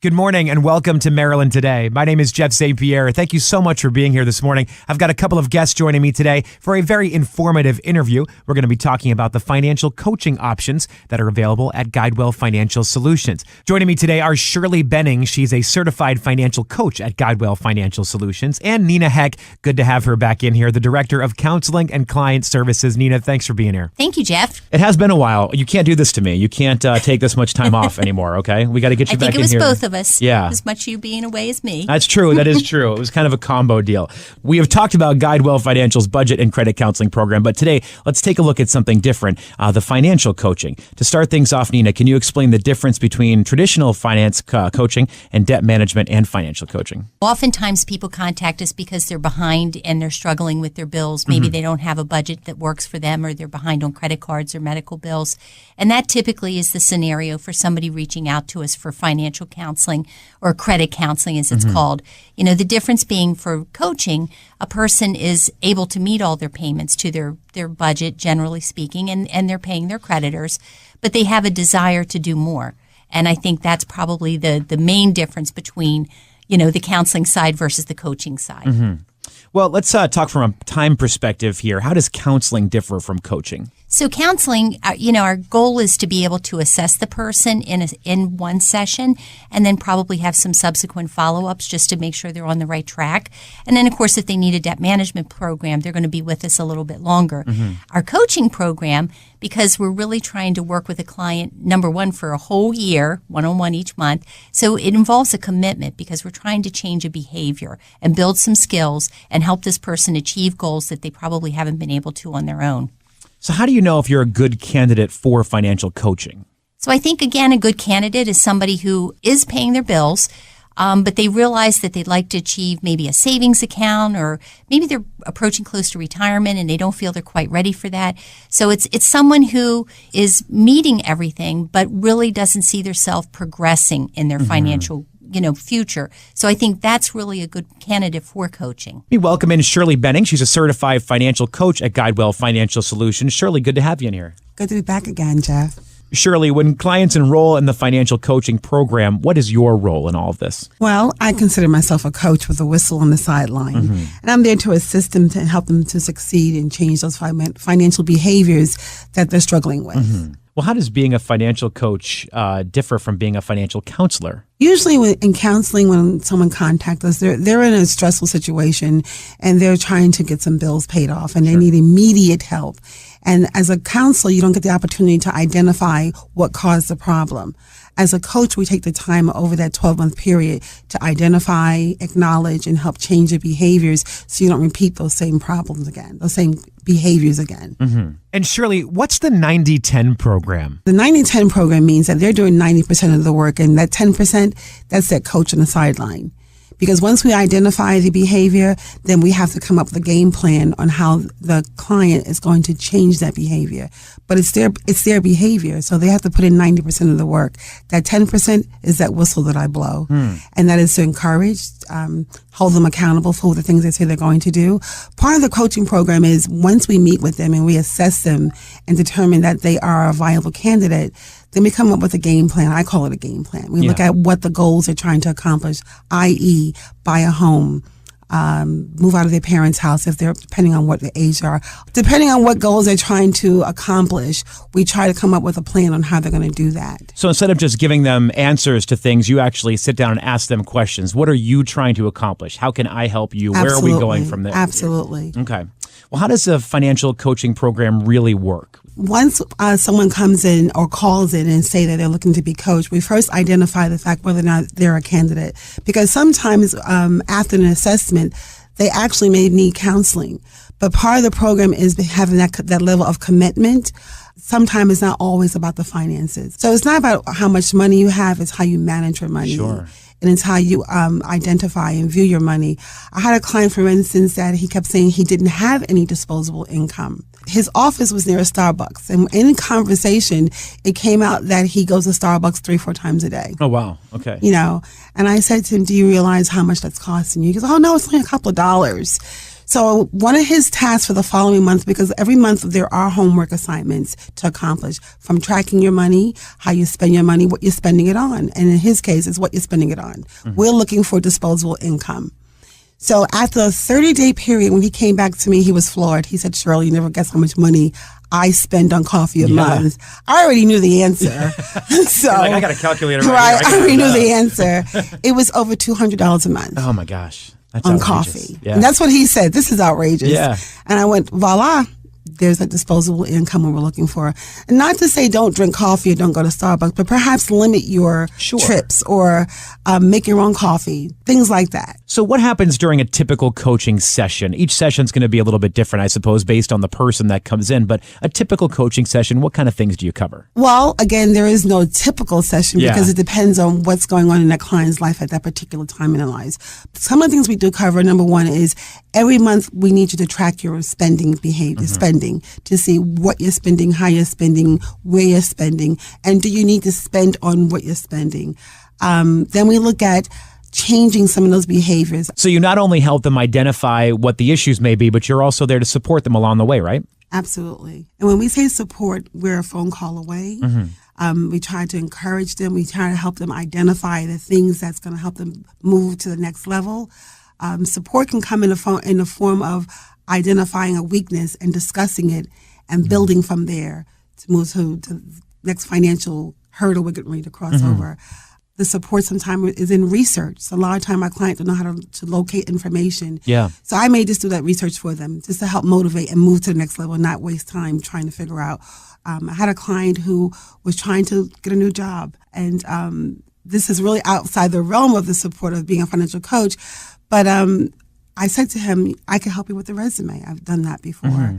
Good morning and welcome to Maryland Today. My name is Jeff St. Pierre. Thank you so much for being here this morning. I've got a couple of guests joining me today for a very informative interview. We're going to be talking about the financial coaching options that are available at Guidewell Financial Solutions. Joining me today are Shirley Benning. She's a certified financial coach at Guidewell Financial Solutions. And Nina Heck, good to have her back in here, the Director of Counseling and Client Services. Nina, thanks for being here. Thank you, Jeff. It has been a while. You can't do this to me. You can't take this much time off anymore, okay? We got to get you back in here. I think it was both of us. Yeah. As much you being away as me. That's true. That is true. It was kind of a combo deal. We have talked about Guidewell Financial's budget and credit counseling program, but today let's take a look at something different, the financial coaching. To start things off, Nina, can you explain the difference between traditional finance coaching and debt management and financial coaching? Oftentimes people contact us because they're behind and they're struggling with their bills. Maybe they don't have a budget that works for them, or they're behind on credit cards or medical bills. And that typically is the scenario for somebody reaching out to us for financial counseling or credit counseling, as it's called. You know, the difference being for coaching, a person is able to meet all their payments to their budget, generally speaking, and they're paying their creditors, but they have a desire to do more. And I think that's probably the main difference between, you know, the counseling side versus the coaching side. Well, let's talk from a time perspective here. How does counseling differ from coaching? So counseling, our goal is to be able to assess the person in one session, and then probably have some subsequent follow-ups just to make sure they're on the right track. And then, of course, if they need a debt management program, they're going to be with us a little bit longer. Our coaching program, because we're really trying to work with a client, number one, for a whole year, one-on-one each month. So it involves a commitment because we're trying to change a behavior and build some skills and help this person achieve goals that they probably haven't been able to on their own. So how do you know if you're a good candidate for financial coaching? So I think, again, a good candidate is somebody who is paying their bills, but they realize that they'd like to achieve maybe a savings account, or maybe they're approaching close to retirement and they don't feel they're quite ready for that. So it's someone who is meeting everything but really doesn't see themselves progressing in their financial future. So I think that's really a good candidate for coaching. We welcome in Shirley Benning. She's a certified financial coach at Guidewell Financial Solutions. Shirley, good to have you in here. Good to be back again, Jeff. Shirley, when clients enroll in the financial coaching program, what is your role in all of this? Well, I consider myself a coach with a whistle on the sideline. And I'm there to assist them, to help them to succeed and change those financial behaviors that they're struggling with. Well, how does being a financial coach differ from being a financial counselor? Usually in counseling, when someone contacts us, they're in a stressful situation and they're trying to get some bills paid off and they need immediate help. And as a counselor, you don't get the opportunity to identify what caused the problem. As a coach, we take the time over that 12-month period to identify, acknowledge, and help change the behaviors so you don't repeat those same problems again, those same behaviors again. And Shirley, what's the 90-10 program? The 90-10 program means that they're doing 90% of the work, and that 10%, that's that coach on the sideline. Because once we identify the behavior, then we have to come up with a game plan on how the client is going to change that behavior. But it's their behavior, so they have to put in 90% of the work. That 10% is that whistle that I blow. And that is to encourage, hold them accountable for the things they say they're going to do. Part of the coaching program is once we meet with them and we assess them and determine that they are a viable candidate, then we come up with a game plan. I call it a game plan. We look at what the goals they're trying to accomplish, i.e. buy a home, move out of their parents' house if they're, depending on what the age are. Depending on what goals they're trying to accomplish, we try to come up with a plan on how they're going to do that. So instead of just giving them answers to things, you actually sit down and ask them questions. What are you trying to accomplish? How can I help you? Absolutely. Where are we going from there? Absolutely. Okay. Well, how does a financial coaching program really work? Once someone comes in or calls in and say that they're looking to be coached, we first identify the fact whether or not they're a candidate. Because sometimes after an assessment, they actually may need counseling. But part of the program is having that level of commitment. Sometimes it's not always about the finances. So it's not about how much money you have, it's how you manage your money. Sure. And it's how you identify and view your money. I had a client, for instance, that he kept saying he didn't have any disposable income. His office was near a Starbucks. And in conversation, it came out that he goes to Starbucks 3-4 times a day. Oh, wow. Okay. And I said to him, do you realize how much that's costing you? He goes, oh, no, it's only a couple of dollars. So one of his tasks for the following month, because every month there are homework assignments to accomplish, from tracking your money, how you spend your money, what you're spending it on. And in his case, it's what you're spending it on. We're looking for disposable income. So after a 30-day period, when he came back to me, he was floored. He said, Shirley, you never guess how much money I spend on coffee a month. I already knew the answer. So I got a calculator right I already knew the answer. It was over $200 a month. Oh my gosh. That's on outrageous. coffee. Yeah. And that's what he said. This is outrageous. Yeah. And I went, voila, there's a disposable income we're looking for. And not to say don't drink coffee or don't go to Starbucks, but perhaps limit your trips or make your own coffee, things like that. So what happens during a typical coaching session? Each session's going to be a little bit different, I suppose, based on the person that comes in. But a typical coaching session, what kind of things do you cover? Well, again, there is no typical session because it depends on what's going on in that client's life at that particular time in their lives. Some of the things we do cover, number one, is every month we need you to track your spending behavior, spending, to see what you're spending, how you're spending, where you're spending, and do you need to spend on what you're spending. Then we look at changing some of those behaviors. So you not only help them identify what the issues may be, but you're also there to support them along the way, right? Absolutely. And when we say support, we're a phone call away. We try to encourage them. We try to help them identify the things that's going to help them move to the next level. Support can come in the form of identifying a weakness and discussing it and building from there to move to the next financial hurdle we're getting ready to cross over. The support sometimes is in research. So a lot of time our clients don't know how to locate information. Yeah. So I may just do that research for them just to help motivate and move to the next level and not waste time trying to figure out. I had a client who was trying to get a new job. And this is really outside the realm of the support of being a financial coach. But I said to him, I can help you with the resume. I've done that before.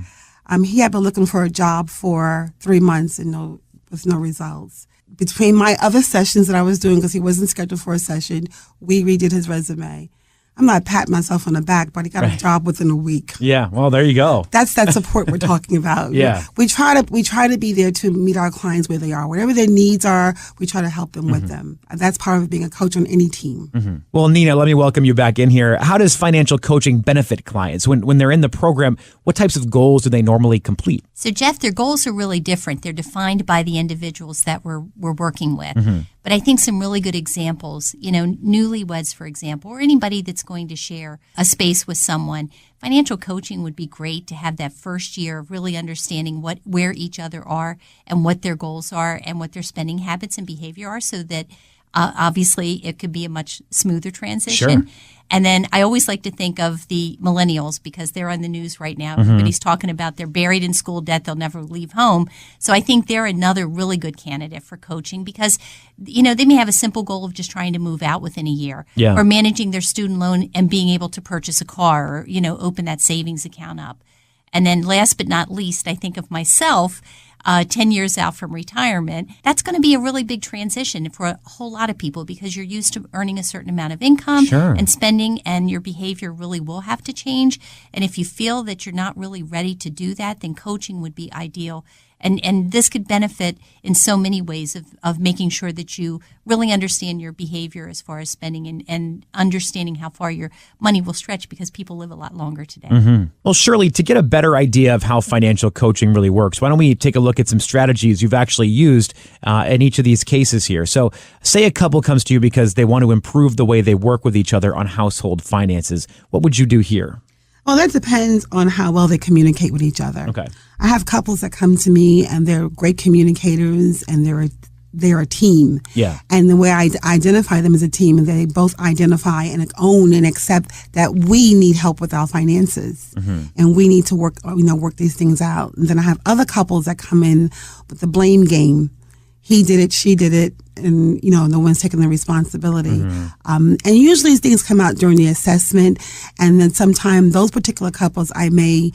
He had been looking for a job for 3 months and with no results. Between my other sessions that I was doing, because he wasn't scheduled for a session, we redid his resume. I'm not patting myself on the back, but he got a job within a week. Yeah, well, there you go. That's that support we're talking about. Yeah. We try to be there to meet our clients where they are. Whatever their needs are, we try to help them with them. And that's part of being a coach on any team. Well, Nina, let me welcome you back in here. How does financial coaching benefit clients? When they're in the program, what types of goals do they normally complete? So, Jeff, their goals are really different. They're defined by the individuals that we're working with. But I think some really good examples, newlyweds, for example, or anybody that's going to share a space with someone, financial coaching would be great to have that first year of really understanding where each other are and what their goals are and what their spending habits and behavior are, so that obviously it could be a much smoother transition. Sure. And then I always like to think of the millennials, because they're on the news right now. Everybody's talking about they're buried in school debt. They'll never leave home. So I think they're another really good candidate for coaching, because, they may have a simple goal of just trying to move out within a year, or managing their student loan and being able to purchase a car, or, open that savings account up. And then last but not least, I think of myself, 10 years out from retirement. That's going to be a really big transition for a whole lot of people, because you're used to earning a certain amount of income and spending, and your behavior really will have to change. And if you feel that you're not really ready to do that, then coaching would be ideal. And this could benefit in so many ways of making sure that you really understand your behavior as far as spending and understanding how far your money will stretch, because people live a lot longer today. Well, Shirley, to get a better idea of how financial coaching really works, why don't we take a look at some strategies you've actually used in each of these cases here. So say a couple comes to you because they want to improve the way they work with each other on household finances. What would you do here? Well, that depends on how well they communicate with each other. Okay. I have couples that come to me and they're great communicators and they're a team. Yeah. And the way I identify them as a team is they both identify and own and accept that we need help with our finances and we need to work these things out. And then I have other couples that come in with the blame game. He did it, she did it, and no one's taking the responsibility. And usually things come out during the assessment, and then sometimes those particular couples I may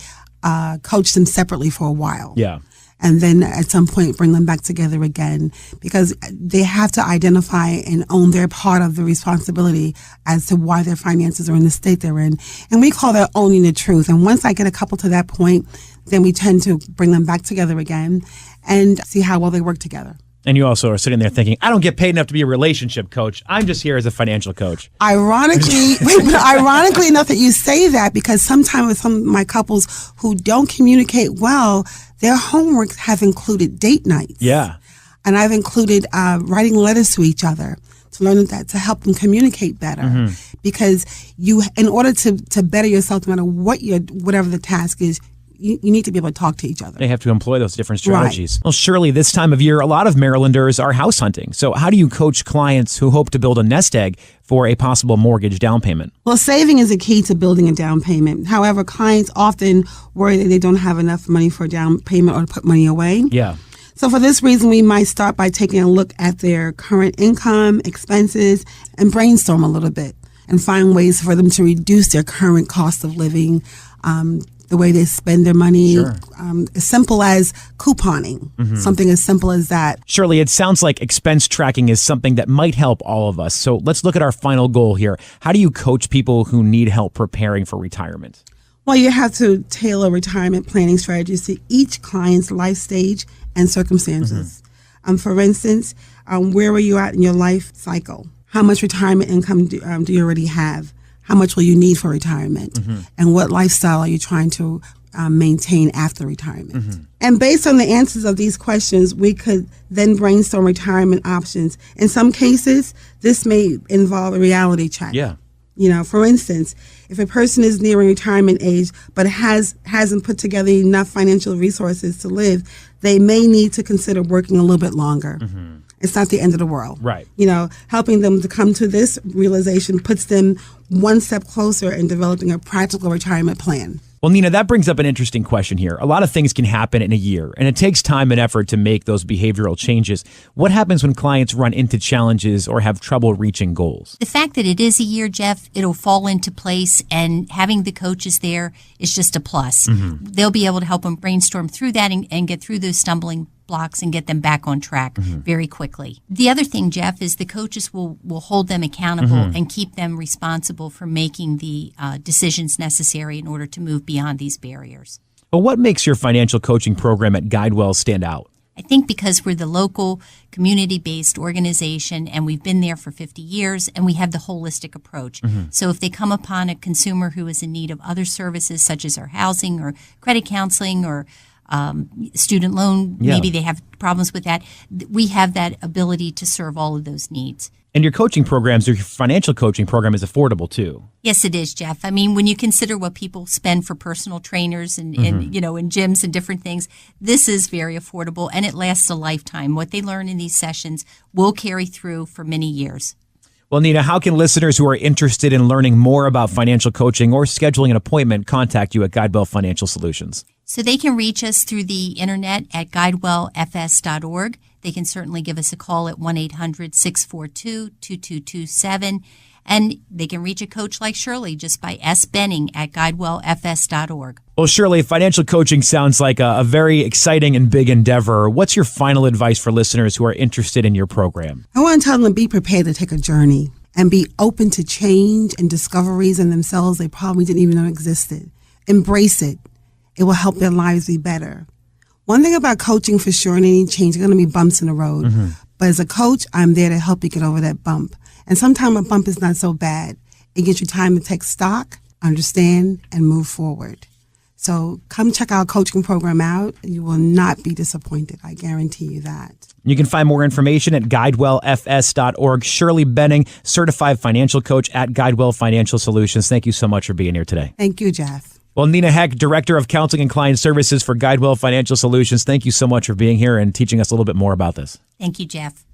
coach them separately for a while. Yeah. And then at some point bring them back together again, because they have to identify and own their part of the responsibility as to why their finances are in the state they're in. And we call that owning the truth. And once I get a couple to that point, then we tend to bring them back together again and see how well they work together. And you also are sitting there thinking, I don't get paid enough to be a relationship coach. I'm just here as a financial coach. Ironically enough that you say that, because sometimes with some of my couples who don't communicate well, their homework have included date nights. Yeah. And I've included writing letters to each other to learn that, to help them communicate better. Because in order to better yourself, no matter whatever the task is, you need to be able to talk to each other. They have to employ those different strategies. Right. Well, Shirley, this time of year, a lot of Marylanders are house hunting. So how do you coach clients who hope to build a nest egg for a possible mortgage down payment? Well, saving is a key to building a down payment. However, clients often worry that they don't have enough money for a down payment or to put money away. Yeah. So for this reason, we might start by taking a look at their current income, expenses, and brainstorm a little bit and find ways for them to reduce their current cost of living, the way they spend their money, Sure. As simple as couponing, something as simple as that. Shirley, it sounds like expense tracking is something that might help all of us. So let's look at our final goal here. How do you coach people who need help preparing for retirement? Well, you have to tailor retirement planning strategies to each client's life stage and circumstances. For instance, where are you at in your life cycle? How much retirement income do you already have? How much will you need for retirement? And what lifestyle are you trying to maintain after retirement? And based on the answers of these questions, we could then brainstorm retirement options. In some cases, this may involve a reality check. Yeah. You know, for instance, if a person is nearing retirement age but hasn't put together enough financial resources to live, they may need to consider working a little bit longer. It's not the end of the world. Right. You know, helping them to come to this realization puts them one step closer in developing a practical retirement plan. Well, Nina, that brings up an interesting question here. A lot of things can happen in a year, and it takes time and effort to make those behavioral changes. What happens when clients run into challenges or have trouble reaching goals? The fact that it is a year, Jeff, it'll fall into place, and having the coaches there is just a plus. They'll be able to help them brainstorm through that and get through those stumbling blocks and get them back on track very quickly. The other thing, Jeff, is the coaches will hold them accountable and keep them responsible for making the decisions necessary in order to move beyond these barriers. Well, what makes your financial coaching program at Guidewell stand out? I think because we're the local community-based organization and we've been there for 50 years and we have the holistic approach. So if they come upon a consumer who is in need of other services such as our housing or credit counseling or student loan, maybe they have problems with that, we have that ability to serve all of those needs. And your coaching programs, your financial coaching program is affordable too. Yes, it is, Jeff. I mean, when you consider what people spend for personal trainers and you know, in gyms and different things, this is very affordable and it lasts a lifetime. What they learn in these sessions will carry through for many years. Well, Nina, how can listeners who are interested in learning more about financial coaching or scheduling an appointment contact you at Guidewell Financial Solutions? So they can reach us through the internet at guidewellfs.org. They can certainly give us a call at 1-800-642-2227. And they can reach a coach like Shirley just by sbenning at guidewellfs.org. Well, Shirley, financial coaching sounds like a very exciting and big endeavor. What's your final advice for listeners who are interested in your program? I want to tell them to be prepared to take a journey and be open to change and discoveries in themselves they probably didn't even know existed. Embrace it. It will help their lives be better. One thing about coaching for sure in any change, there are going to be bumps in the road. But as a coach, I'm there to help you get over that bump. And sometimes a bump is not so bad. It gives you time to take stock, understand, and move forward. So come check our coaching program out. You will not be disappointed. I guarantee you that. You can find more information at guidewellfs.org. Shirley Benning, certified financial coach at Guidewell Financial Solutions. Thank you so much for being here today. Thank you, Jeff. Well, Nina Heck, Director of Counseling and Client Services for Guidewell Financial Solutions, thank you so much for being here and teaching us a little bit more about this. Thank you, Jeff.